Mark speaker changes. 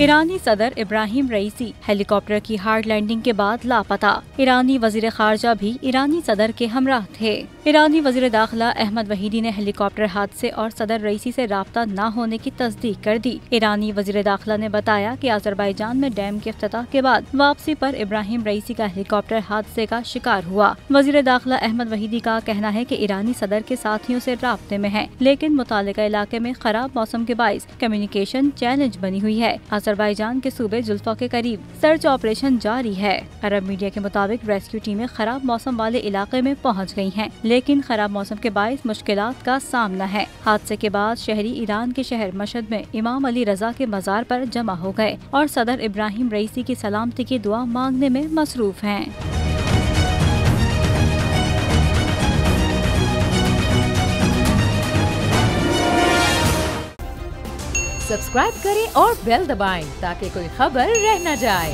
Speaker 1: ईरानी सदर इब्राहिम रईसी हेलीकॉप्टर की hard landing के बाद लापता। ईरानी वजीर खारजा भी ईरानी सदर के हमराह थे। ईरानी वजीर दाखिला अहमद वहीदी ने हेलीकॉप्टर हादसे और सदर रईसी से राब्ता न होने की तस्दीक कर दी। ईरानी वजीर दाखिला ने बताया कि अजरबैजान में डैम के इफ्तिताह के बाद वापसी पर इब्राहिम रईसी का हेलीकॉप्टर हादसे का शिकार हुआ। वजीर दाखिला अहमद वहीदी का कहना है कि ईरानी सदर के साथियों से राब्ते में है, लेकिन मुतालिका इलाके में खराब मौसम के बाइस कम्युनिकेशन चैलेंज बनी हुई है। अजरबैजान के सूबे जुल्फा के करीब सर्च ऑपरेशन जारी है। अरब मीडिया के मुताबिक रेस्क्यू टीमें खराब मौसम वाले इलाके में पहुंच गई हैं, लेकिन खराब मौसम के बाइस मुश्किलात का सामना है। हादसे के बाद शहरी ईरान के शहर मशहद में इमाम अली रजा के मजार पर जमा हो गए और सदर इब्राहिम रईसी की सलामती की दुआ मांगने में मसरूफ हैं।
Speaker 2: सब्सक्राइब करें और बेल दबाएं ताकि कोई खबर रह न जाए।